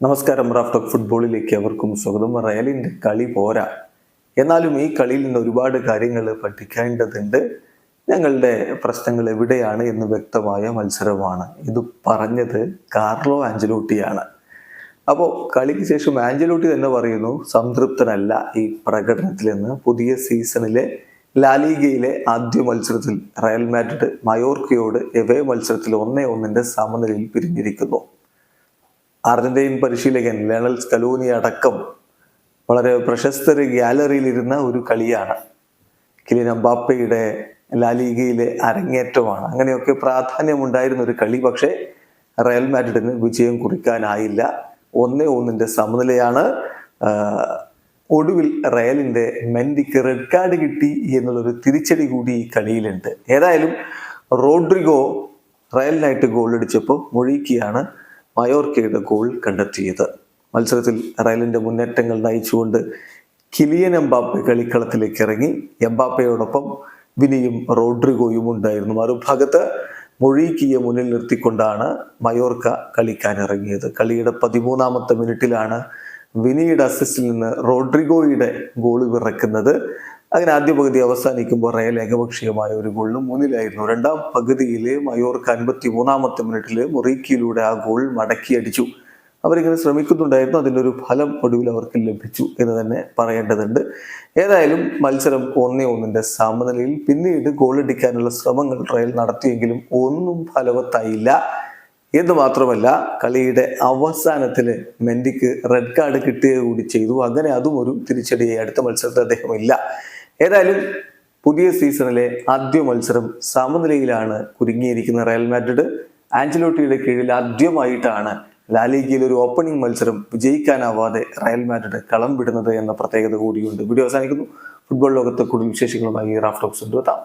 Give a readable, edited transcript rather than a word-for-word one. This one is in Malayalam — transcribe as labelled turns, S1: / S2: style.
S1: നമസ്കാരം. റാഫ്റ്റോക്ക് ഫുട്ബോളിലേക്ക് അവർക്കും സ്വാഗതം. റയലിന്റെ കളി പോരാ, എന്നാലും ഈ കളിയിൽ നിന്ന് ഒരുപാട് കാര്യങ്ങൾ പഠിക്കേണ്ടതുണ്ട്. ഞങ്ങളുടെ പ്രശ്നങ്ങൾ എവിടെയാണ് എന്ന് വ്യക്തമായ മത്സരമാണ്. ഇത് പറഞ്ഞത് കാർലോ ആഞ്ചലോട്ടിയാണ്. അപ്പോൾ കളിക്ക് ശേഷം ആഞ്ചലോട്ടി തന്നെ പറയുന്നു സംതൃപ്തനല്ല ഈ പ്രകടനത്തിൽ നിന്ന്. പുതിയ സീസണിലെ ലാലിഗയിലെ ആദ്യ മത്സരത്തിൽ റയൽ മാഡ്രിഡ് മയോർക്കയോട് എവേ മത്സരത്തിൽ 1-1 സമനിലയിൽ പിരിഞ്ഞിരിക്കുന്നു. അർജന്റീൻ പരിശീലകൻ ലയണൽ സ്കലോനി അടക്കം വളരെ പ്രശസ്തര് ഗാലറിയിലിരുന്ന ഒരു കളിയാണ്. കിലിയൻ എംബാപ്പയുടെ ലാലിഗയിലെ അരങ്ങേറ്റമാണ്. അങ്ങനെയൊക്കെ പ്രാധാന്യമുണ്ടായിരുന്ന ഒരു കളി. പക്ഷേ റയൽ മാഡ്രിഡിന് വിജയം കുറിക്കാനായില്ല. 1-1 സമനിലയാണ്. ഒടുവിൽ റയലിന്റെ മെൻഡിക്ക് റെഡ് കാർഡ് കിട്ടി എന്നുള്ളൊരു തിരിച്ചടി കൂടി ഈ കളിയിലുണ്ട്. ഏതായാലും റോഡ്രിഗോ റയലിനായിട്ട് ഗോൾ അടിച്ചപ്പോൾ മൊഴീക്കിയാണ് മയോർക്കയുടെ ഗോൾ കണ്ടെത്തിയത്. മത്സരത്തിൽ റയലിന്റെ മുന്നേറ്റങ്ങൾ നയിച്ചുകൊണ്ട് കിലിയൻ എംബാപ്പെ കളിക്കളത്തിലേക്ക് ഇറങ്ങി. എംബാപ്പയോടൊപ്പം വിനിയും റോഡ്രിഗോയും ഉണ്ടായിരുന്നു. മറുഭാഗത്ത് മൊഴീക്കിയെ മുന്നിൽ നിർത്തിക്കൊണ്ടാണ് മയോർക്ക കളിക്കാൻ ഇറങ്ങിയത്. കളിയുടെ 13ാമത്തെ മിനിറ്റിലാണ് വിനിയുടെ അസിസ്റ്റിൽ നിന്ന് റോഡ്രിഗോയുടെ ഗോൾ പിറക്കുന്നത്. അങ്ങനെ ആദ്യ പകുതി അവസാനിക്കുമ്പോൾ റയൽ ഏകപക്ഷീയമായ ഒരു ഗോളിന് മുന്നിലായിരുന്നു. രണ്ടാം പകുതിയിൽ മയോർക്ക 53ാമത്തെ മിനിറ്റിൽ മൊറീക്കിയിലൂടെ ആ ഗോൾ മടക്കിയടിച്ചു. അവരിങ്ങനെ ശ്രമിക്കുന്നുണ്ടായിരുന്നു. അതിൻ്റെ ഒരു ഫലം ഒടുവിൽ അവർക്ക് ലഭിച്ചു എന്ന് തന്നെ പറയേണ്ടതുണ്ട്. ഏതായാലും മത്സരം 1-1 സമനിലയിൽ. പിന്നീട് ഗോൾ അടിക്കാനുള്ള ശ്രമങ്ങൾ റയൽ നടത്തിയെങ്കിലും ഒന്നും ഫലവത്തായില്ല എന്ന് മാത്രമല്ല, കളിയുടെ അവസാനത്തിൽ മെൻഡിക്ക് റെഡ് കാർഡ് കിട്ടുക കൂടി ചെയ്തു. അങ്ങനെ അതും ഒരു തിരിച്ചടിയായി. അടുത്ത മത്സരത്തിൽ അദ്ദേഹം ഇല്ല. ഏതായാലും പുതിയ സീസണിലെ ആദ്യ മത്സരം സമനിലയിലാണ് കുരുങ്ങിയിരിക്കുന്ന റയൽ മാഡ്രിഡ്. ആഞ്ചലോട്ടിയുടെ കീഴിൽ ആദ്യമായിട്ടാണ് ലാലിഗയിൽ ഒരു ഓപ്പണിംഗ് മത്സരം വിജയിക്കാനാവാതെ റയൽ മാഡ്രിഡ് കളം വിടുന്നത് എന്ന പ്രത്യേകത കൂടിയുണ്ട്. വീഡിയോ അവസാനിക്കുന്നു. ഫുട്ബോൾ ലോകത്തെ കൂടുതൽ വിശേഷങ്ങളുമായി റാഫ്റ്റോക്സ് എത്താം.